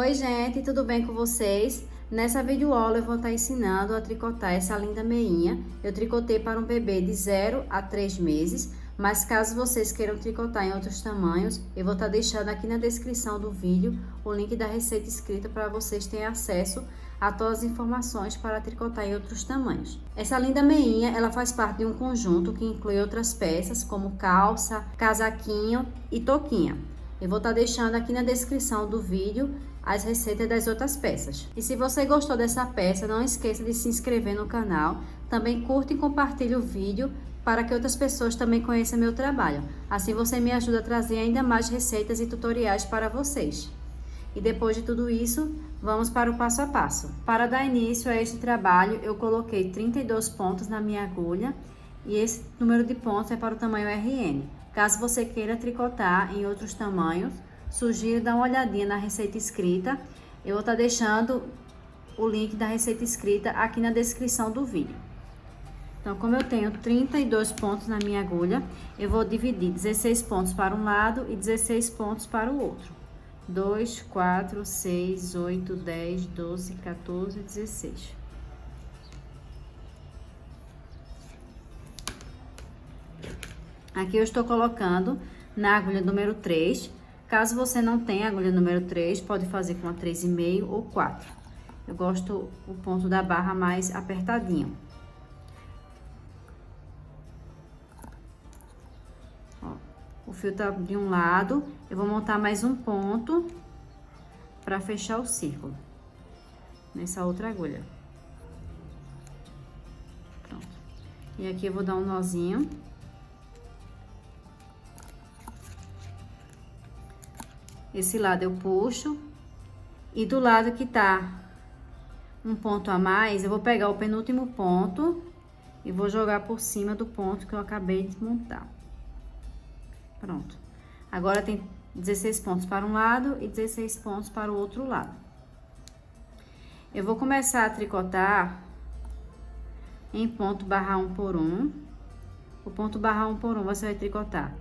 Oi gente, tudo bem com vocês? Nessa videoaula eu vou estar ensinando a tricotar essa linda meinha. Eu tricotei para um bebê de 0 a 3 meses, mas caso vocês queiram tricotar em outros tamanhos, eu vou estar deixando aqui na descrição do vídeo o link da receita escrita para vocês terem acesso a todas as informações para tricotar em outros tamanhos. Essa linda meinha, ela faz parte de um conjunto que inclui outras peças como calça, casaquinho e touquinha. Eu vou estar deixando aqui na descrição do vídeo as receitas das outras peças. E se você gostou dessa peça, não esqueça de se inscrever no canal. Também curta e compartilhe o vídeo para que outras pessoas também conheçam meu trabalho. Assim você me ajuda a trazer ainda mais receitas e tutoriais para vocês. E depois de tudo isso, vamos para o passo a passo. Para dar início a este trabalho, eu coloquei 32 pontos na minha agulha e esse número de pontos é para o tamanho RN. Caso você queira tricotar em outros tamanhos, sugiro dar uma olhadinha na receita escrita. Eu vou estar deixando o link da receita escrita aqui na descrição do vídeo. Então, como eu tenho 32 pontos na minha agulha, eu vou dividir 16 pontos para um lado e 16 pontos para o outro. 2, 4, 6, 8, 10, 12, 14, 16. Aqui eu estou colocando na agulha número 3. Caso você não tenha agulha número 3, pode fazer com a 3,5 ou 4. Eu gosto o ponto da barra mais apertadinho. Ó, o fio tá de um lado, eu vou montar mais um ponto para fechar o círculo nessa outra agulha. Pronto. E aqui eu vou dar um nozinho. Esse lado eu puxo e do lado que tá um ponto a mais, eu vou pegar o penúltimo ponto e vou jogar por cima do ponto que eu acabei de montar. Pronto. Agora tem 16 pontos para um lado e 16 pontos para o outro lado. Eu vou começar a tricotar em ponto barra 1 por 1. O ponto barra 1 por 1 você vai tricotar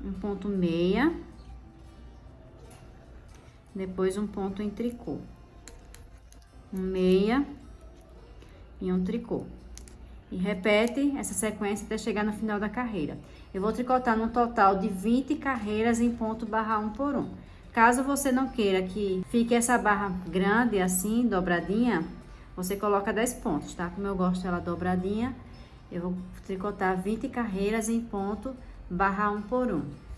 um ponto meia. Depois um ponto em tricô, um meia e um tricô. E repete essa sequência até chegar no final da carreira. Eu vou tricotar num total de 20 carreiras em ponto barra 1 por 1. Caso você não queira que fique essa barra grande assim, dobradinha, você coloca 10 pontos, tá? Como eu gosto dela dobradinha, eu vou tricotar 20 carreiras em ponto barra 1 por 1.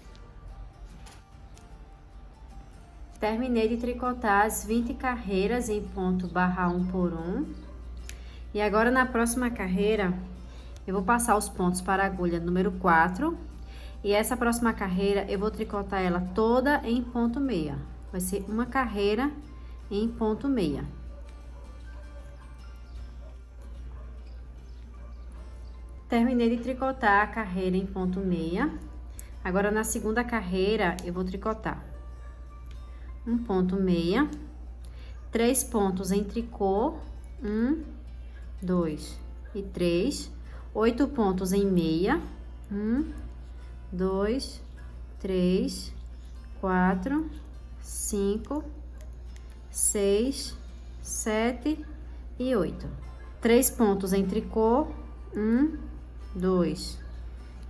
Terminei de tricotar as 20 carreiras em ponto barra 1 por 1. E agora, na próxima carreira, eu vou passar os pontos para a agulha número 4. E essa próxima carreira, eu vou tricotar ela toda em ponto meia. Vai ser uma carreira em ponto meia. Terminei de tricotar a carreira em ponto meia. Agora, na segunda carreira, eu vou tricotar um ponto meia, 3 pontos em tricô, 1, 2 e 3, 8 pontos em meia, 1, 2, 3, 4, 5, 6, 7 e 8. 3 pontos em tricô, 1, 2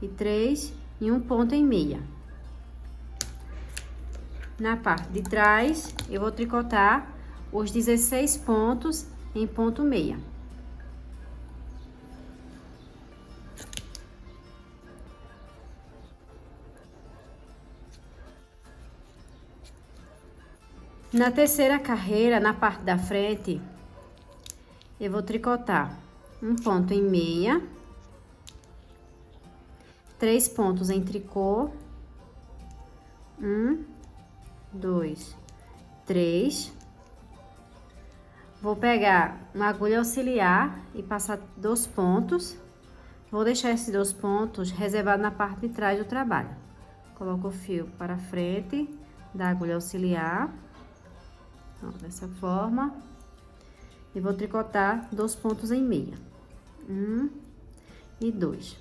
e 3 e 1 ponto em meia. Na parte de trás, eu vou tricotar os 16 pontos em ponto meia. Na terceira carreira, na parte da frente, eu vou tricotar um ponto em meia, 3 pontos em tricô, 1, 2, 3. Vou pegar uma agulha auxiliar e passar 2 pontos. Vou deixar esses 2 pontos reservados na parte de trás do trabalho. Coloco o fio para frente da agulha auxiliar, ó, dessa forma. E vou tricotar 2 pontos em meia. 1 e 2.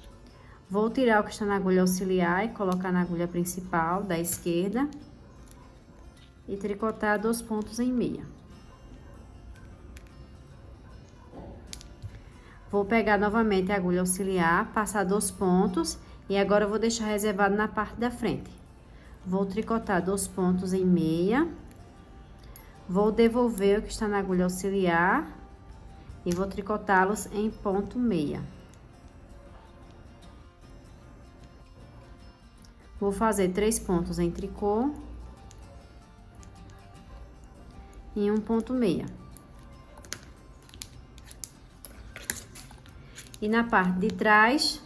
Vou tirar o que está na agulha auxiliar e colocar na agulha principal da esquerda. e tricotar 2 pontos em meia. Vou pegar novamente a agulha auxiliar, passar 2 pontos e agora eu vou deixar reservado na parte da frente. Vou tricotar 2 pontos em meia. Vou devolver o que está na agulha auxiliar e vou tricotá-los em ponto meia. Vou fazer 3 pontos em tricô e um ponto meia. E na parte de trás,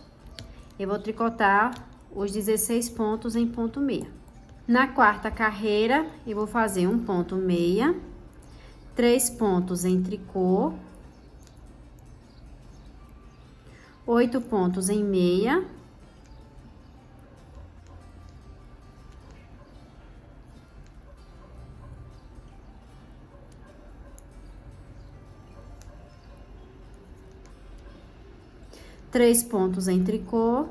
eu vou tricotar os 16 pontos em ponto meia. Na quarta carreira, eu vou fazer um ponto meia, 3 pontos em tricô, 8 pontos em meia, três pontos em tricô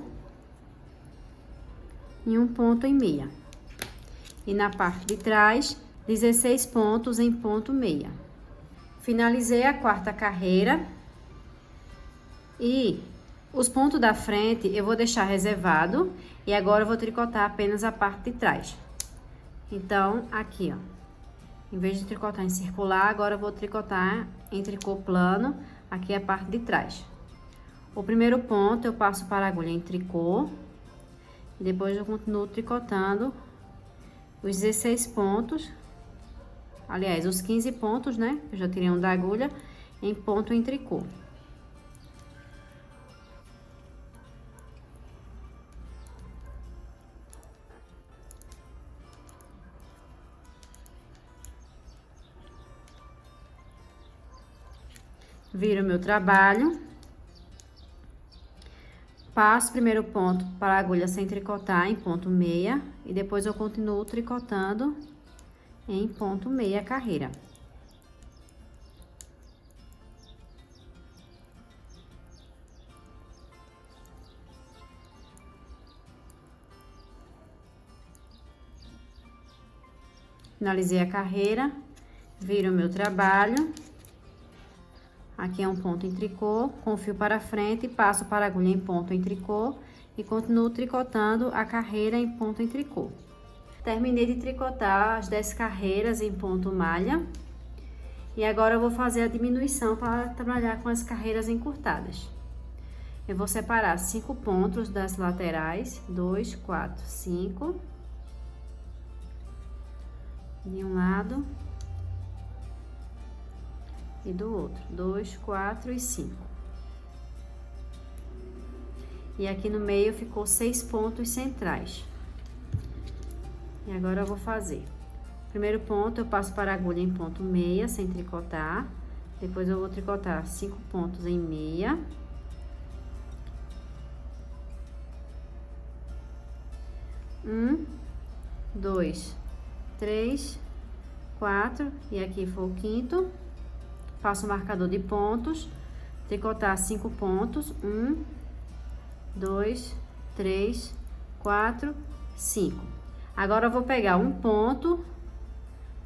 e um ponto em meia. E na parte de trás, 16 pontos em ponto meia. Finalizei a quarta carreira e os pontos da frente eu vou deixar reservado e agora eu vou tricotar apenas a parte de trás. Então, aqui, ó, em vez de tricotar em circular, agora eu vou tricotar em tricô plano, aqui é a parte de trás. O primeiro ponto eu passo para a agulha em tricô e depois eu continuo tricotando os 16 pontos, aliás, os 15 pontos, né? Eu já tirei um da agulha em ponto em tricô. Viro o meu trabalho. Passo o primeiro ponto para a agulha sem tricotar em ponto meia e depois eu continuo tricotando em ponto meia carreira. Finalizei a carreira, viro o meu trabalho. Aqui é um ponto em tricô, com fio para frente, passo para a agulha em ponto em tricô e continuo tricotando a carreira em ponto em tricô. Terminei de tricotar as 10 carreiras em ponto malha e agora eu vou fazer a diminuição para trabalhar com as carreiras encurtadas. Eu vou separar 5 pontos das laterais, 2, 4, 5, de um lado e do outro, 2, 4 e 5. E aqui no meio ficou 6 pontos centrais. E agora eu vou fazer. Primeiro ponto, eu passo para a agulha em ponto meia, sem tricotar. Depois eu vou tricotar 5 pontos em meia. Um, 2, 3, 4, e aqui foi o quinto. Passo o marcador de pontos, tricotar 5 pontos, 1, 2, 3, 4, 5. Agora eu vou pegar um ponto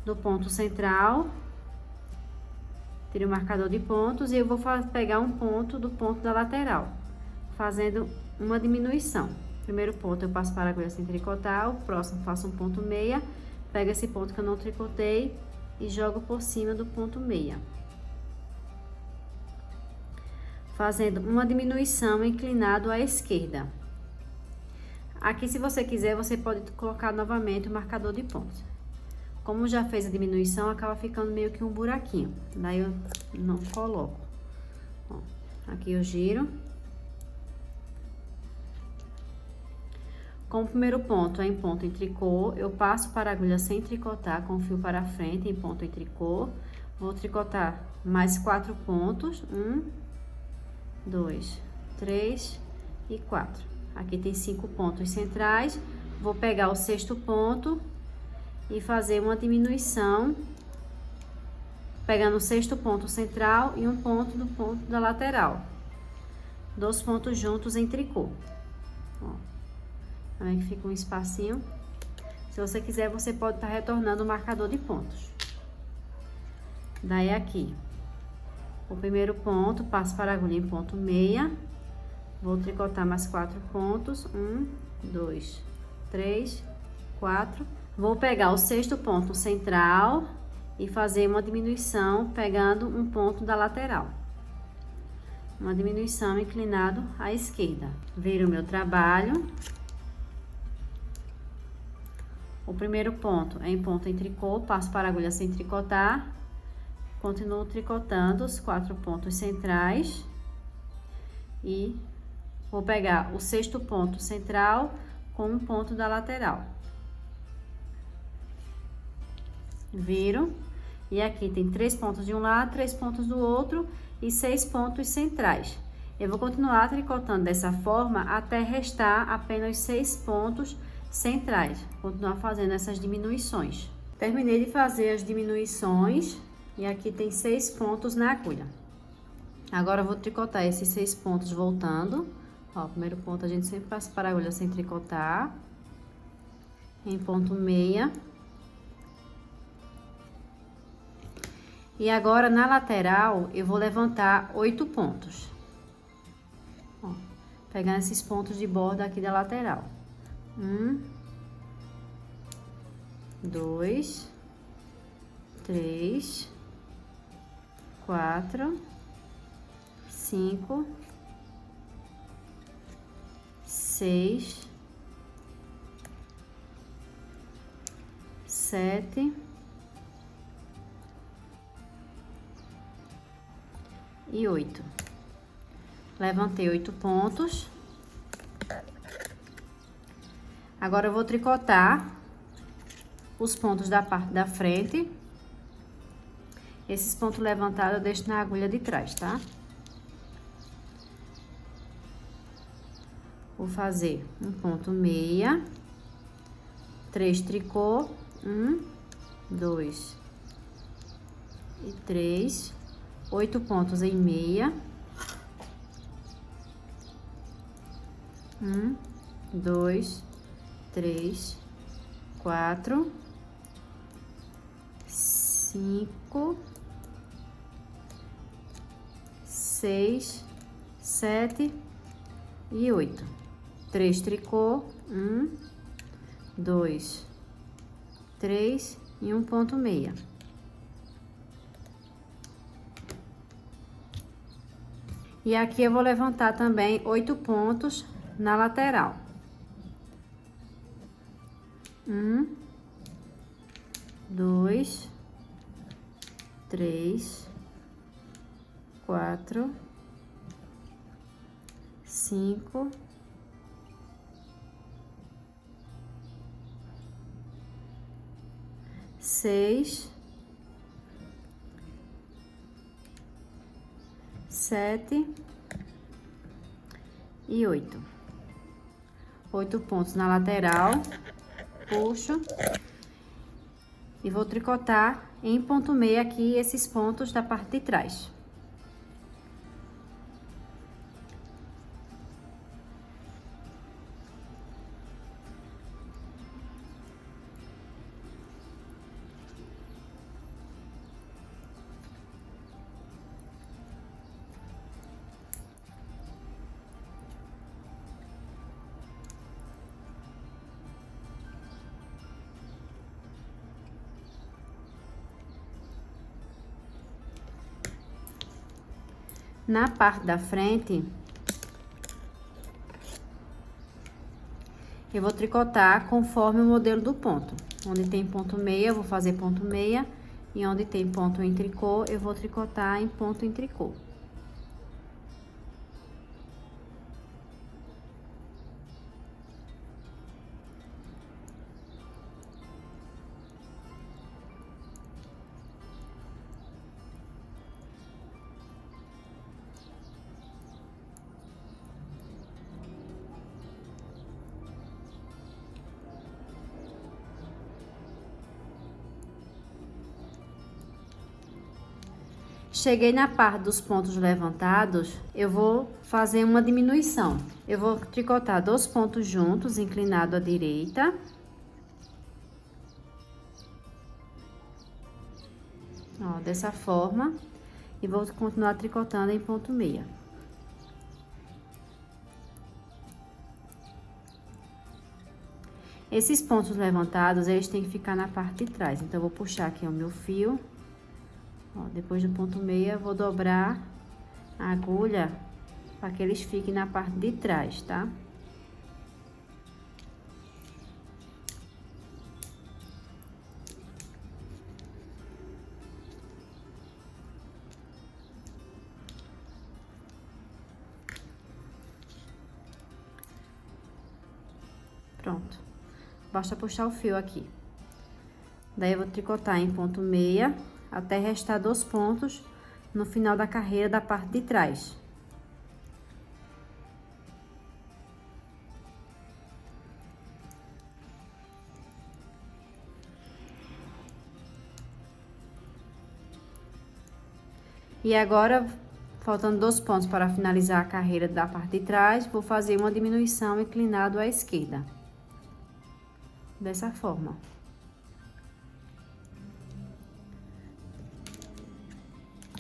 do ponto central, tiro o marcador de pontos e eu vou pegar um ponto do ponto da lateral, fazendo uma diminuição. Primeiro ponto eu passo para a agulha sem tricotar, o próximo faço um ponto meia, pego esse ponto que eu não tricotei e jogo por cima do ponto meia, fazendo uma diminuição inclinado à esquerda. Aqui, se você quiser, você pode colocar novamente o marcador de pontos. Como já fez a diminuição, acaba ficando meio que um buraquinho, daí eu não coloco. Ó, aqui eu giro. Com o primeiro ponto é em ponto em tricô, eu passo para a agulha sem tricotar, com o fio para frente em ponto em tricô. Vou tricotar mais 4 pontos, 1, 2, 3 e 4. Aqui tem 5 pontos centrais. Vou pegar o sexto ponto e fazer uma diminuição, pegando o sexto ponto central e um ponto do ponto da lateral. 2 pontos juntos em tricô. Ó, também que fica um espacinho. Se você quiser, você pode estar retornando o marcador de pontos. Daí aqui, o primeiro ponto, passo para a agulha em ponto meia. Vou tricotar mais 4 pontos. 1, 2, 3, 4. Vou pegar o sexto ponto central e fazer uma diminuição pegando um ponto da lateral. Uma diminuição inclinado à esquerda. Viro o meu trabalho. O primeiro ponto é em ponto em tricô, passo para a agulha sem tricotar. Continuo tricotando os 4 pontos centrais. E vou pegar o sexto ponto central com um ponto da lateral. Viro. E aqui tem 3 pontos de um lado, 3 pontos do outro e 6 pontos centrais. Eu vou continuar tricotando dessa forma até restar apenas 6 pontos centrais. Vou continuar fazendo essas diminuições. Terminei de fazer as diminuições e aqui tem 6 pontos na agulha. Agora eu vou tricotar esses 6 pontos voltando. Ó, o primeiro ponto a gente sempre passa para a agulha sem tricotar. Em ponto meia. E agora, na lateral, eu vou levantar 8 pontos. Ó, pegando esses pontos de borda aqui da lateral. 1, 2, 3, 4, 5, 6, 7 e 8. Levantei 8 pontos. Agora eu vou tricotar os pontos da parte da frente. Esses pontos levantados eu deixo na agulha de trás, tá? Vou fazer um ponto meia, 3 tricô, 1, 2 e 3, 8 pontos em meia. 1, 2, 3, 4, 5, 6, 7 e 8. 3 tricô, 1, 2, 3 e um ponto meia. E aqui eu vou levantar também 8 pontos na lateral. 1, 2, 3, 4, 5, 6, 7 e 8. 8 pontos na lateral, puxo e vou tricotar em ponto meio aqui esses pontos da parte de trás. Na parte da frente, eu vou tricotar conforme o modelo do ponto. Onde tem ponto meia, eu vou fazer ponto meia. E onde tem ponto em tricô, eu vou tricotar em ponto em tricô. Cheguei na parte dos pontos levantados, eu vou fazer uma diminuição. Eu vou tricotar 2 pontos juntos, inclinado à direita. dessa forma, e vou continuar tricotando em ponto meia. Esses pontos levantados, eles têm que ficar na parte de trás. Então, eu vou puxar aqui o meu fio. Ó, depois do ponto meia, eu vou dobrar a agulha para que eles fiquem na parte de trás, tá? Pronto. Basta puxar o fio aqui. Daí, eu vou tricotar em ponto meia até restar 2 pontos no final da carreira da parte de trás. E agora, faltando 2 pontos para finalizar a carreira da parte de trás, vou fazer uma diminuição inclinado à esquerda. Dessa forma.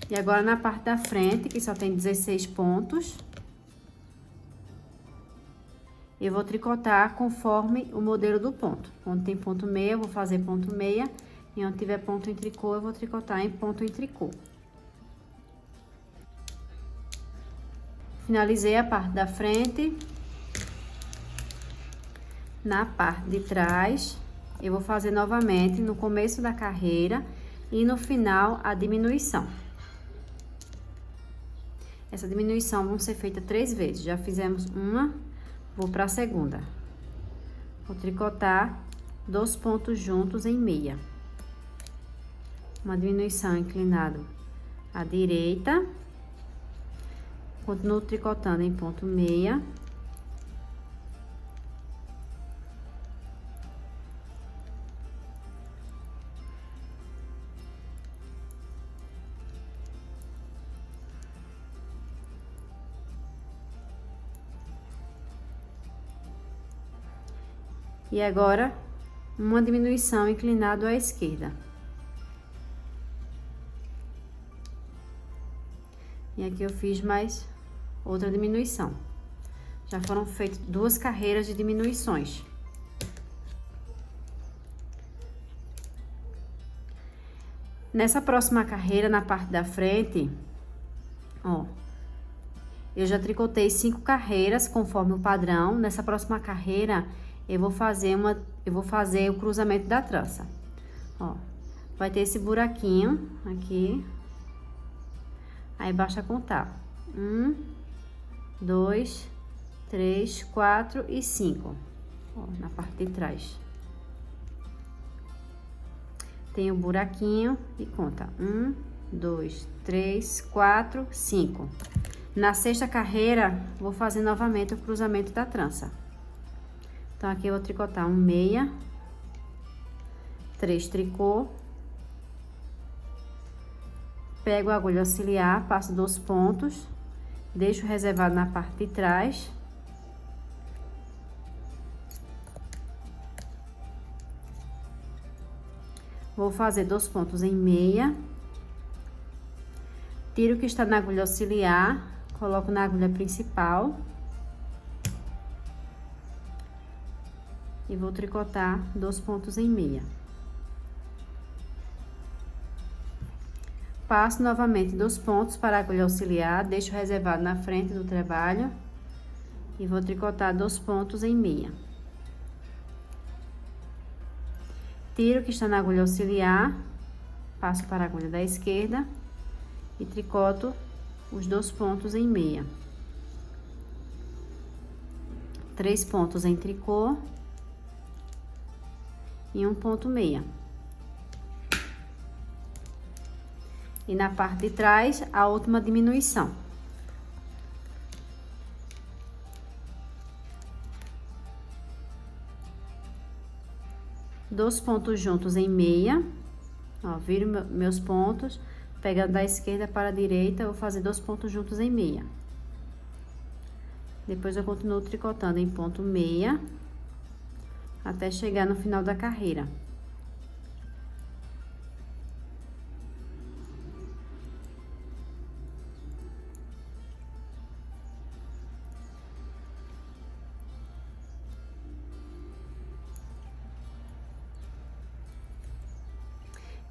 E agora, na parte da frente, que só tem 16 pontos, eu vou tricotar conforme o modelo do ponto. Onde tem ponto meia, eu vou fazer ponto meia, e onde tiver ponto em tricô, eu vou tricotar em ponto em tricô. Finalizei a parte da frente. Na parte de trás, eu vou fazer novamente no começo da carreira e no final a diminuição. Essa diminuição vão ser feita 3 vezes. Já fizemos uma, vou para a segunda. Vou tricotar 2 pontos juntos em meia. Uma diminuição inclinado à direita. Continuo tricotando em ponto meia. E agora, uma diminuição inclinado à esquerda. E aqui eu fiz mais outra diminuição. Já foram feitas 2 carreiras de diminuições. Nessa próxima carreira, na parte da frente, ó, eu já tricotei 5 carreiras conforme o padrão. Nessa próxima carreira, eu vou fazer o cruzamento da trança. Ó, vai ter esse buraquinho aqui. Aí, basta contar. 1, 2, 3, 4 e 5. Ó, na parte de trás. Tem o buraquinho e conta. 1, 2, 3, 4, 5. Na 6ª carreira, vou fazer novamente o cruzamento da trança. Então, aqui eu vou tricotar um meia, 3 tricô, pego a agulha auxiliar, passo 2 pontos, deixo reservado na parte de trás. Vou fazer 2 pontos em meia, tiro o que está na agulha auxiliar, coloco na agulha principal. E vou tricotar 2 pontos em meia. Passo novamente 2 pontos para a agulha auxiliar, deixo reservado na frente do trabalho. E vou tricotar 2 pontos em meia. Tiro o que está na agulha auxiliar, passo para a agulha da esquerda e tricoto os 2 pontos em meia. 3 pontos em tricô. E 1 ponto meia. E na parte de trás, a última diminuição. Dois pontos juntos em meia. Ó, viro meus pontos, pegando da esquerda para a direita, eu vou fazer 2 pontos juntos em meia. Depois eu continuo tricotando em ponto meia, até chegar no final da carreira.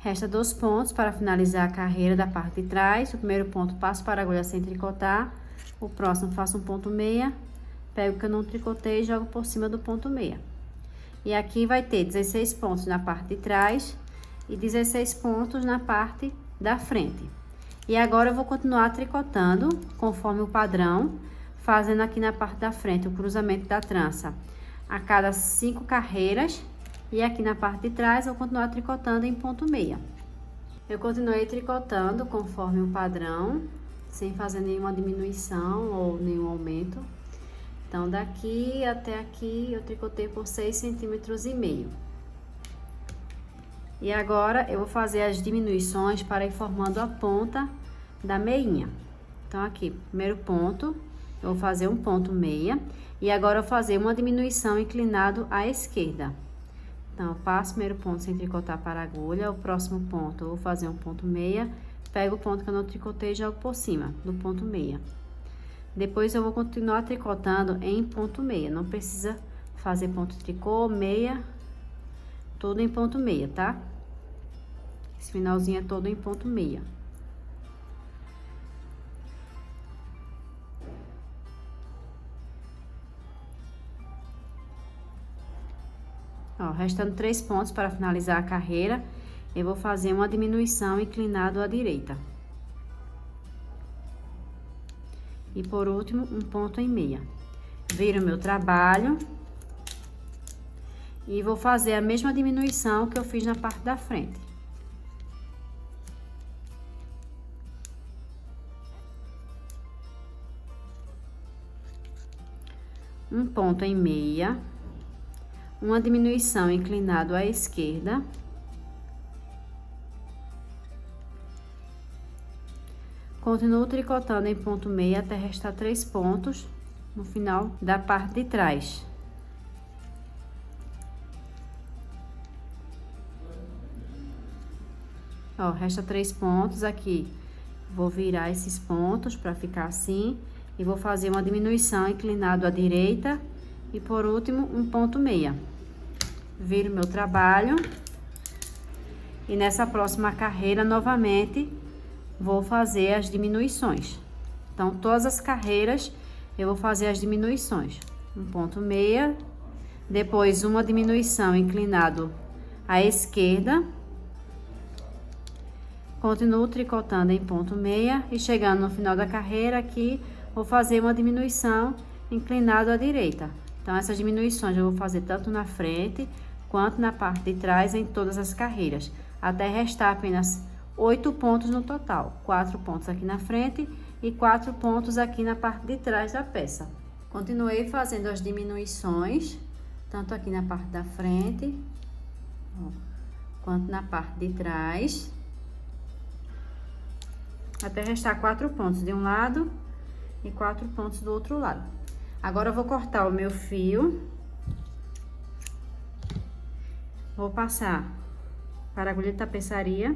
Resta 2 pontos para finalizar a carreira da parte de trás. O primeiro ponto passo para a agulha sem tricotar. O próximo faço um ponto meia, pego o que eu não tricotei e jogo por cima do ponto meia. E aqui vai ter 16 pontos na parte de trás e 16 pontos na parte da frente. E agora eu vou continuar tricotando conforme o padrão, fazendo aqui na parte da frente o cruzamento da trança a cada 5 carreiras. E aqui na parte de trás eu vou continuar tricotando em ponto meia. Eu continuei tricotando conforme o padrão, sem fazer nenhuma diminuição ou nenhum aumento. Então, daqui até aqui eu tricotei por 6,5 centímetros. E agora eu vou fazer as diminuições para ir formando a ponta da meinha. Então, aqui, primeiro ponto, eu vou fazer um ponto meia. E agora eu vou fazer uma diminuição inclinado à esquerda. Então, eu passo o primeiro ponto sem tricotar para a agulha. O próximo ponto eu vou fazer um ponto meia. Pego o ponto que eu não tricotei e jogo por cima do ponto meia. Depois eu vou continuar tricotando em ponto meia. Não precisa fazer ponto tricô, meia, tudo em ponto meia, tá? Esse finalzinho é todo em ponto meia. Ó, restando 3 pontos para finalizar a carreira, eu vou fazer uma diminuição inclinado à direita. E por último, um ponto em meia. Viro o meu trabalho. E vou fazer a mesma diminuição que eu fiz na parte da frente. Um ponto em meia. Uma diminuição inclinado à esquerda. Continuo tricotando em ponto meia até restar 3 pontos no final da parte de trás. Ó, resta 3 pontos aqui. Vou virar esses pontos para ficar assim e vou fazer uma diminuição inclinado à direita e por último um ponto meia. Viro meu trabalho e nessa próxima carreira novamente vou fazer as diminuições. Então, todas as carreiras eu vou fazer as diminuições. Um ponto meia, depois uma diminuição inclinado à esquerda. Continuo tricotando em ponto meia e chegando no final da carreira aqui, vou fazer uma diminuição inclinado à direita. Então, essas diminuições eu vou fazer tanto na frente quanto na parte de trás em todas as carreiras, até restar apenas 8 pontos no total, 4 pontos aqui na frente e 4 pontos aqui na parte de trás da peça. Continuei fazendo as diminuições, tanto aqui na parte da frente, ó, quanto na parte de trás, até restar 4 pontos de um lado e 4 pontos do outro lado. Agora eu vou cortar o meu fio, vou passar para a agulha de tapeçaria.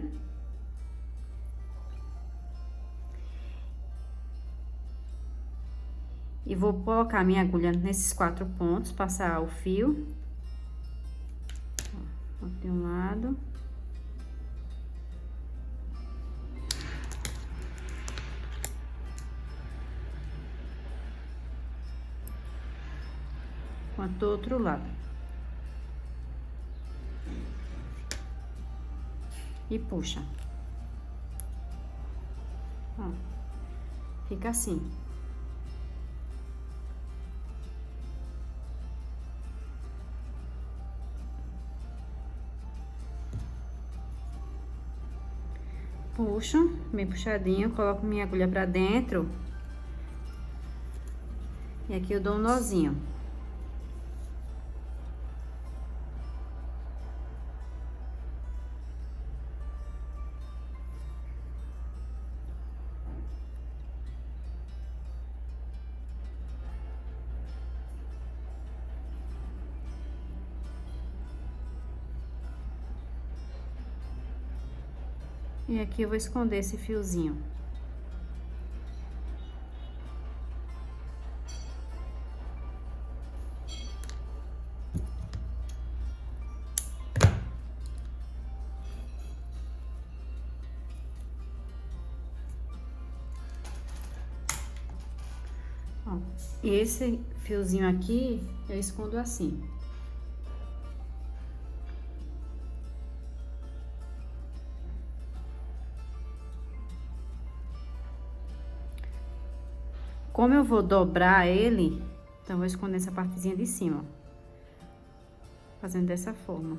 E vou colocar minha agulha nesses 4 pontos, passar o fio. Ó, de um lado. Quanto do outro lado. E puxa. Ó, fica assim. Puxo, bem puxadinho, coloco minha agulha pra dentro. E aqui eu dou um nozinho. E aqui eu vou esconder esse fiozinho. Ó, e esse fiozinho aqui, eu escondo assim. Como eu vou dobrar ele, então, vou esconder essa partezinha de cima, ó. Fazendo dessa forma.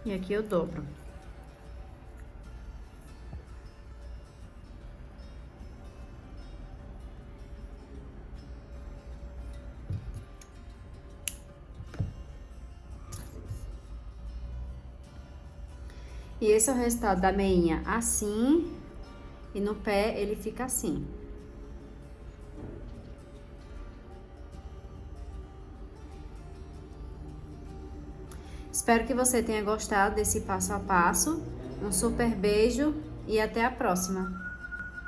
E aqui eu dobro. E esse é o resultado da meinha assim, e no pé ele fica assim. Espero que você tenha gostado desse passo a passo. Um super beijo e até a próxima!